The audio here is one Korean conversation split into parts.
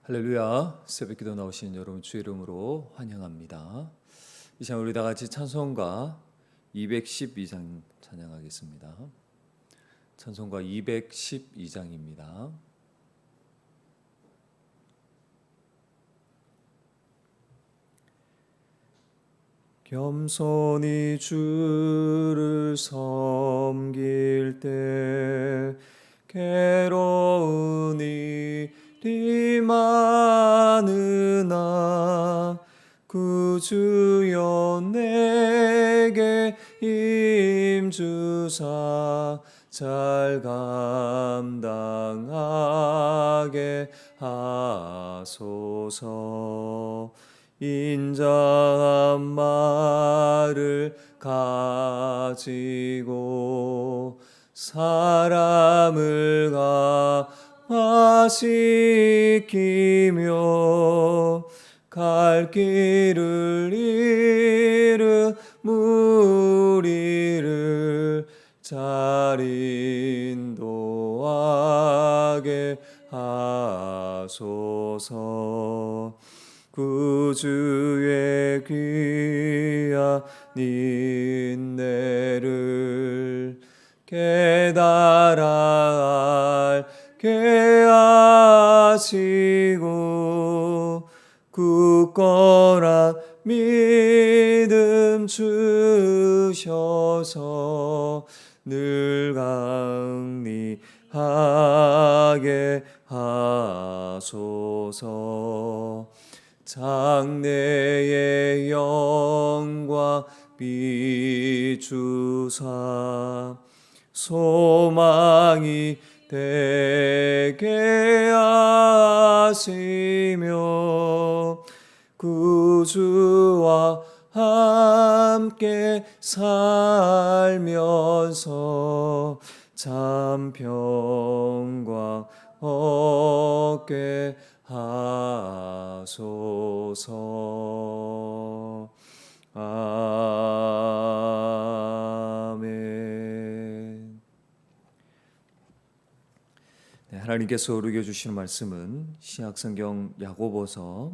할렐루야, 새벽기도 나오신 여러분 주의 이름으로 환영합니다. 이 시간 우리 다 같이 찬송가 212장 찬양하겠습니다. 찬송가 212장입니다. 겸손히 주를 섬길 때 괴로운 일이 많으나 구주여 내게 힘주사 잘 감당하게 하소서. 인자한 말을 가지고 사람을 감화시키며 갈 길을 잃은 무리를 잘 인도하게 하소서. 구주의 귀한 인내를 깨달아 알게 하시고 굳건한 믿음 주셔서 늘 강리하게 하소서. 장래의 영광 비추사 소망이 되게 하시며 구주와 함께 살면서 참 평강 얻게 하소서. 아멘. 네, 하나님께서 우리에게 주시는 말씀은 신약성경 야고보서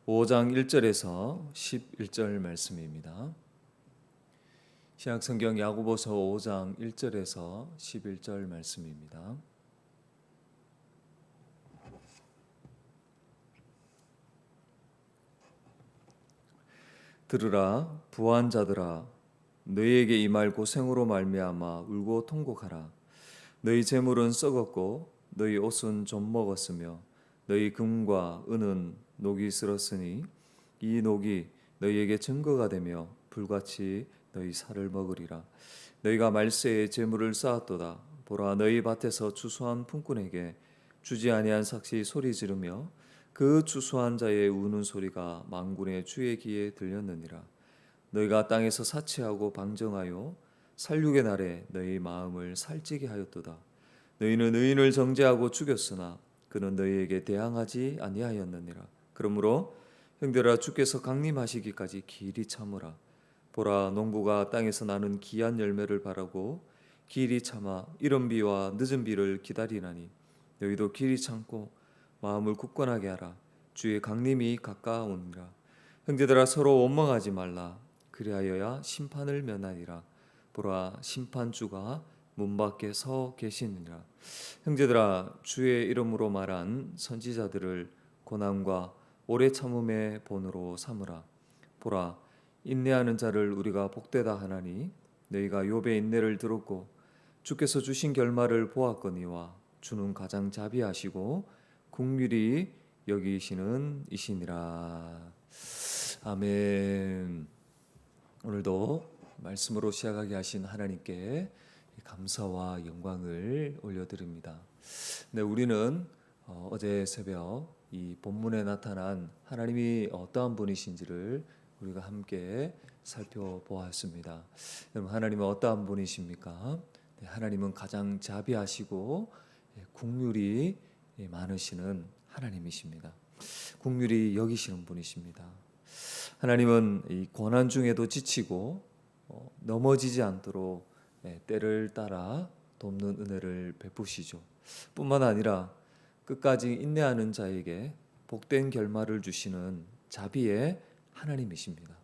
5장 1절에서 11절 말씀입니다. 신약성경 야고보서 5장 1절에서 11절 말씀입니다. 들으라, 부한 자들아, 너희에게 임할 고생으로 말미암아 울고 통곡하라. 너희 재물은 썩었고 너희 옷은 좀 먹었으며 너희 금과 은은 녹이 슬었으니 이 녹이 너희에게 증거가 되며 불같이 너희 살을 먹으리라. 너희가 말세에 재물을 쌓았도다. 보라, 너희 밭에서 추수한 품꾼에게 주지 아니한 삭시 소리 지르며 그 추수한 자의 우는 소리가 만군의 주의 귀에 들렸느니라. 너희가 땅에서 사치하고 방정하여 살육의 날에 너희 마음을 살찌게 하였도다. 너희는 의인을 정죄하고 죽였으나 그는 너희에게 대항하지 아니하였느니라. 그러므로 형들아, 주께서 강림하시기까지 길이 참으라. 보라, 농부가 땅에서 나는 귀한 열매를 바라고 길이 참아 이른 비와 늦은 비를 기다리나니 너희도 길이 참고 마음을 굳건하게 하라. 주의 강림이 가까우니라. 형제들아, 서로 원망하지 말라. 그리하여야 심판을 면하리라. 보라, 심판주가 문 밖에 서 계시니라. 형제들아, 주의 이름으로 말한 선지자들을 고난과 오래 참음의 본으로 삼으라. 보라, 인내하는 자를 우리가 복되다 하나니 너희가 욥의 인내를 들었고 주께서 주신 결말을 보았거니와 주는 가장 자비하시고 긍휼히 여기시는 이시니라. 아멘. 오늘도 말씀으로 시작하게 하신 하나님께 감사와 영광을 올려드립니다. 네, 우리는 어제 새벽 이 본문에 나타난 하나님이 어떠한 분이신지를 우리가 함께 살펴보았습니다. 여러분, 하나님은 어떠한 분이십니까? 네, 하나님은 가장 자비하시고 긍휼이 많으시는 하나님이십니다. 긍휼히 여기시는 분이십니다. 하나님은 이 고난 중에도 지치고 넘어지지 않도록 때를 따라 돕는 은혜를 베푸시죠. 뿐만 아니라 끝까지 인내하는 자에게 복된 결말을 주시는 자비의 하나님이십니다.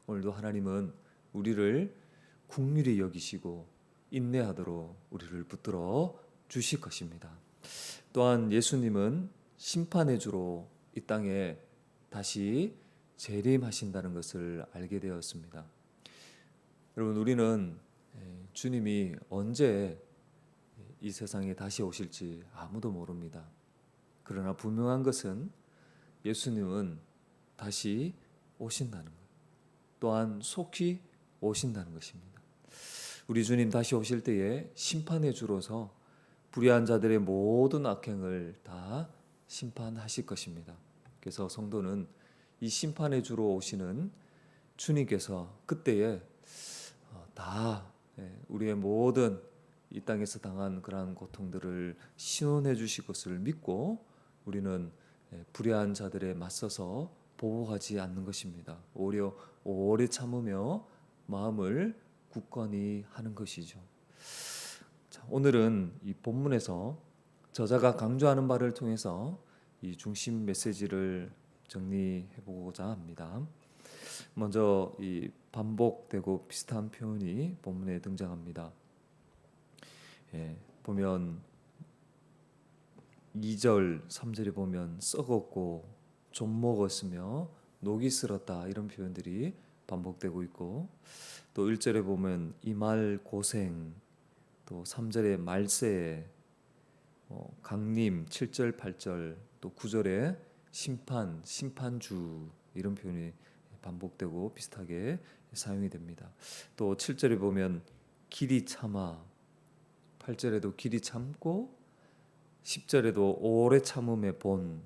오늘도 하나님은 우리를 긍휼히 여기시고 인내하도록 우리를 붙들어 주실 것입니다. 또한 예수님은 심판의 주로 이 땅에 다시 재림하신다는 것을 알게 되었습니다. 여러분, 우리는 주님이 언제 이 세상에 다시 오실지 아무도 모릅니다. 그러나 분명한 것은 예수님은 다시 오신다는 것, 또한 속히 오신다는 것입니다. 우리 주님 다시 오실 때에 심판의 주로서 불의한 자들의 모든 악행을 다 심판하실 것입니다. 그래서 성도는 이 심판의 주로 오시는 주님께서 그때에 다 우리의 모든 이 땅에서 당한 그러한 고통들을 신원해 주실 것을 믿고 우리는 불의한 자들에 맞서서 보복하지 않는 것입니다. 오히려 오래 참으며 마음을 굳건히 하는 것이죠. 자, 오늘은 이 본문에서 저자가 강조하는 바를 통해서 이 중심 메시지를 정리해 보고자 합니다. 먼저 이 반복되고 비슷한 표현이 본문에 등장합니다. 보면 2절, 3절에 보면 썩었고 좀 먹었으며 녹이 슬었다 이런 표현들이 반복되고 있고, 또 1절에 보면 이말 고생, 또 3절에 말세, 강림, 7절, 8절, 또 9절에 심판, 심판주 이런 표현이 반복되고 비슷하게 사용이 됩니다. 또 7절에 보면 길이 참아, 8절에도 길이 참고, 10절에도 오래 참음의 본,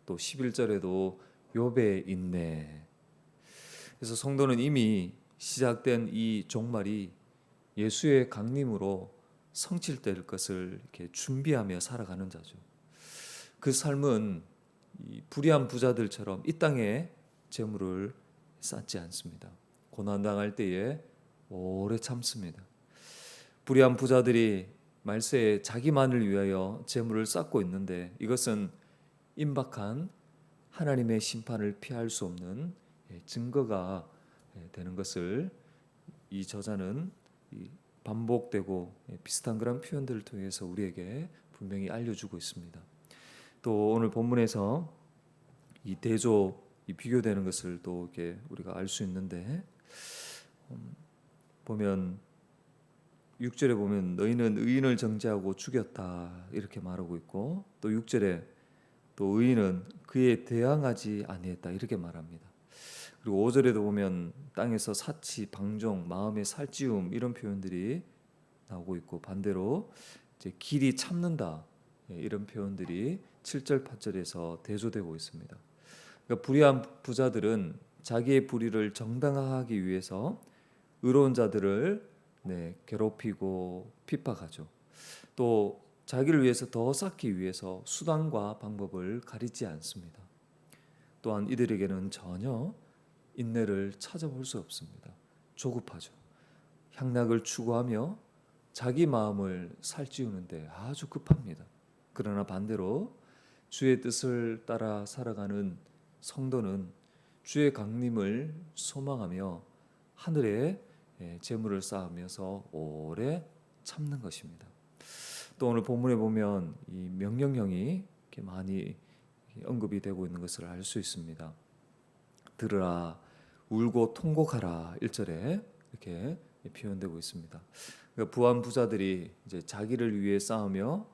또 11절에도 욥의 인내. 그래서 성도는 이미 시작된 이 종말이 예수의 강림으로 성취될 것을 이렇게 준비하며 살아가는 자죠. 그 삶은 이 불의한 부자들처럼 이 땅에 재물을 쌓지 않습니다. 고난 당할 때에 오래 참습니다. 불의한 부자들이 말세에 자기만을 위하여 재물을 쌓고 있는데 이것은 임박한 하나님의 심판을 피할 수 없는 증거가 되는 것을 이 저자는 반복되고 비슷한 그런 표현들을 통해서 우리에게 분명히 알려주고 있습니다. 또 오늘 본문에서 이 대조 이 비교되는 것을 또 이렇게 우리가 알 수 있는데, 보면 6절에 보면 너희는 의인을 정죄하고 죽였다 이렇게 말하고 있고, 또 6절에 또 의인은 그에 대항하지 아니했다 이렇게 말합니다. 그리고 5절에도 보면 땅에서 사치, 방종, 마음의 살찌움 이런 표현들이 나오고 있고, 반대로 이제 길이 참는다 이런 표현들이 7절, 8절에서 대조되고 있습니다. 그러니까 불의한 부자들은 자기의 불의를 정당화하기 위해서 의로운 자들을 괴롭히고 핍박하죠. 또 자기를 위해서 더 쌓기 위해서 수단과 방법을 가리지 않습니다. 또한 이들에게는 전혀 인내를 찾아볼 수 없습니다. 조급하죠. 향락을 추구하며 자기 마음을 살찌우는데 아주 급합니다. 그러나 반대로 주의 뜻을 따라 살아가는 성도는 주의 강림을 소망하며 하늘에 재물을 쌓으면서 오래 참는 것입니다. 또 오늘 본문에 보면 이 명령형이 이렇게 많이 언급이 되고 있는 것을 알 수 있습니다. 들으라, 울고 통곡하라 1절에 이렇게 표현되고 있습니다. 그러니까 부한 부자들이 이제 자기를 위해 싸우며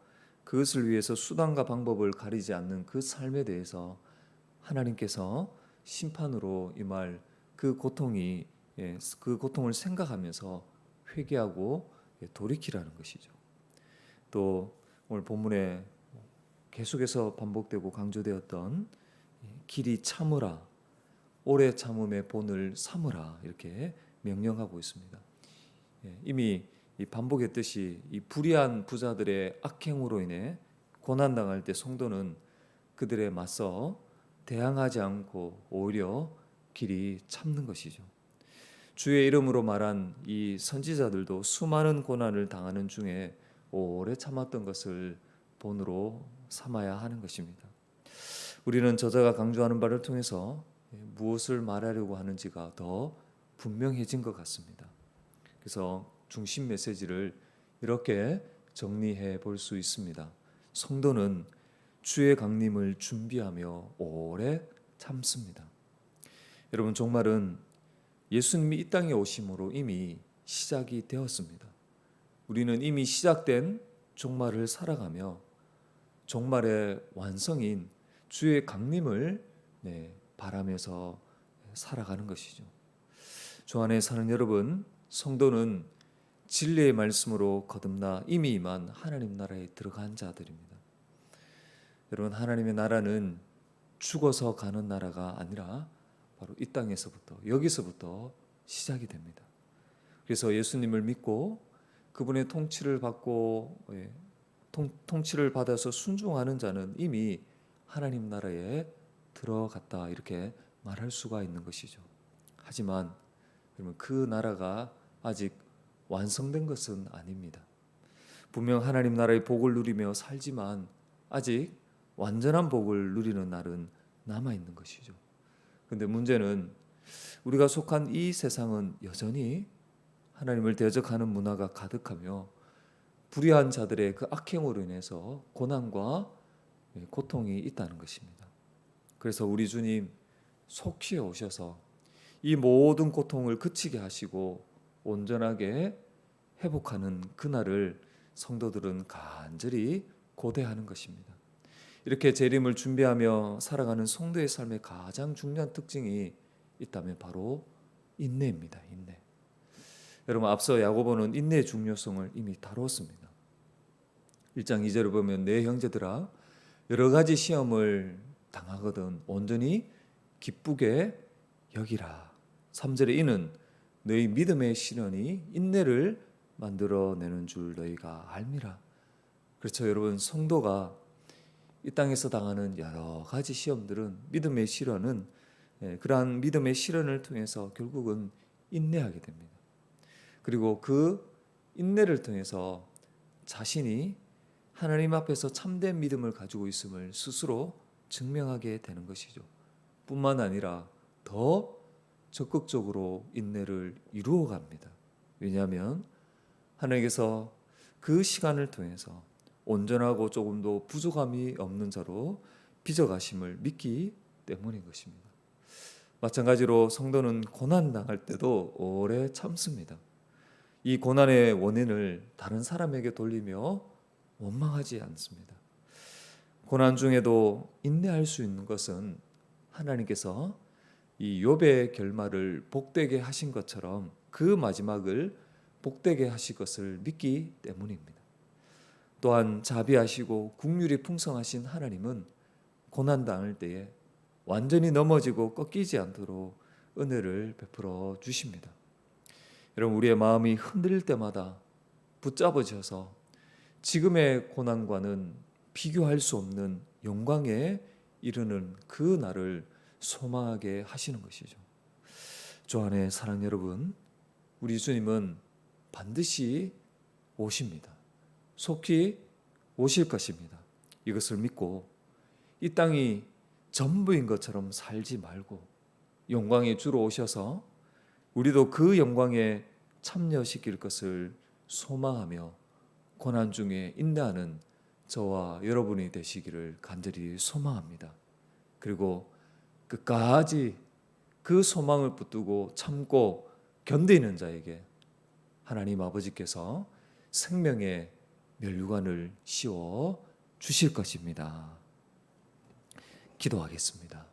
그것을 위해서 수단과 방법을 가리지 않는 그 삶에 대해서 하나님께서 심판으로 임할 그 고통이 그 고통을 생각하면서 회개하고 돌이키라는 것이죠. 또 오늘 본문에 계속해서 반복되고 강조되었던 길이 참으라, 오래 참음의 본을 삼으라 이렇게 명령하고 있습니다. 이미 반복했듯이 이 불의한 부자들의 악행으로 인해 고난당할 때 성도는 그들에 맞서 대항하지 않고 오히려 길이 참는 것이죠. 주의 이름으로 말한 이 선지자들도 수많은 고난을 당하는 중에 오래 참았던 것을 본으로 삼아야 하는 것입니다. 우리는 저자가 강조하는 바를 통해서 무엇을 말하려고 하는지가 더 분명해진 것 같습니다. 그래서 중심 메시지를 이렇게 정리해 볼 수 있습니다. 성도는 주의 강림을 준비하며 오래 참습니다. 여러분, 종말은 예수님이 이 땅에 오심으로 이미 시작이 되었습니다. 우리는 이미 시작된 종말을 살아가며 종말의 완성인 주의 강림을 바라면서 살아가는 것이죠. 주 안에 사는 여러분, 성도는 진리의 말씀으로 거듭나 이미 임한 하나님 나라에 들어간 자들입니다. 여러분, 하나님의 나라는 죽어서 가는 나라가 아니라 바로 이 땅에서부터, 여기서부터 시작이 됩니다. 그래서 예수님을 믿고 그분의 통치를 받고 통치를 받아서 순종하는 자는 이미 하나님 나라에 들어갔다, 이렇게 말할 수가 있는 것이죠. 하지만 여러분, 그 나라가 아직 완성된 것은 아닙니다. 분명 하나님 나라의 복을 누리며 살지만 아직 완전한 복을 누리는 날은 남아 있는 것이죠. 그런데 문제는 우리가 속한 이 세상은 여전히 하나님을 대적하는 문화가 가득하며 불의한 자들의 그 악행으로 인해서 고난과 고통이 있다는 것입니다. 그래서 우리 주님 속히 오셔서 이 모든 고통을 그치게 하시고 온전하게 회복하는 그날을 성도들은 간절히 고대하는 것입니다. 이렇게 재림을 준비하며 살아가는 성도의 삶의 가장 중요한 특징이 있다면 바로 인내입니다. 인내. 여러분, 앞서 야고보는 인내의 중요성을 이미 다루었습니다. 1장 2절을 보면 내 형제들아 여러 가지 시험을 당하거든 온전히 기쁘게 여기라. 3절에 이는 너희 믿음의 시련이 인내를 만들어내는 줄 너희가 알미라. 그렇죠. 여러분, 성도가 이 땅에서 당하는 여러 가지 시험들은 믿음의 시련은 그러한 믿음의 시련을 통해서 결국은 인내하게 됩니다. 그리고 그 인내를 통해서 자신이 하나님 앞에서 참된 믿음을 가지고 있음을 스스로 증명하게 되는 것이죠. 뿐만 아니라 더 적극적으로 인내를 이루어 갑니다. 왜냐하면 하나님께서 그 시간을 통해서 온전하고 조금도 부족함이 없는 자로 빚어가심을 믿기 때문인 것입니다. 마찬가지로 성도는 고난 당할 때도 오래 참습니다. 이 고난의 원인을 다른 사람에게 돌리며 원망하지 않습니다. 고난 중에도 인내할 수 있는 것은 하나님께서 이 욥의 결말을 복되게 하신 것처럼 그 마지막을 복되게 하실 것을 믿기 때문입니다. 또한 자비하시고 긍휼이 풍성하신 하나님은 고난 당할 때에 완전히 넘어지고 꺾이지 않도록 은혜를 베풀어 주십니다. 여러분, 우리의 마음이 흔들릴 때마다 붙잡아져서 지금의 고난과는 비교할 수 없는 영광에 이르는 그 날을 소망하게 하시는 것이죠. 주 안에 사랑 여러분, 우리 주님은 반드시 오십니다. 속히 오실 것입니다. 이것을 믿고 이 땅이 전부인 것처럼 살지 말고 영광의 주로 오셔서 우리도 그 영광에 참여시킬 것을 소망하며 고난 중에 인내하는 저와 여러분이 되시기를 간절히 소망합니다. 그리고 끝까지 그 소망을 붙들고 참고 견디는 자에게 하나님 아버지께서 생명의 멸류관을 씌워 주실 것입니다. 기도하겠습니다.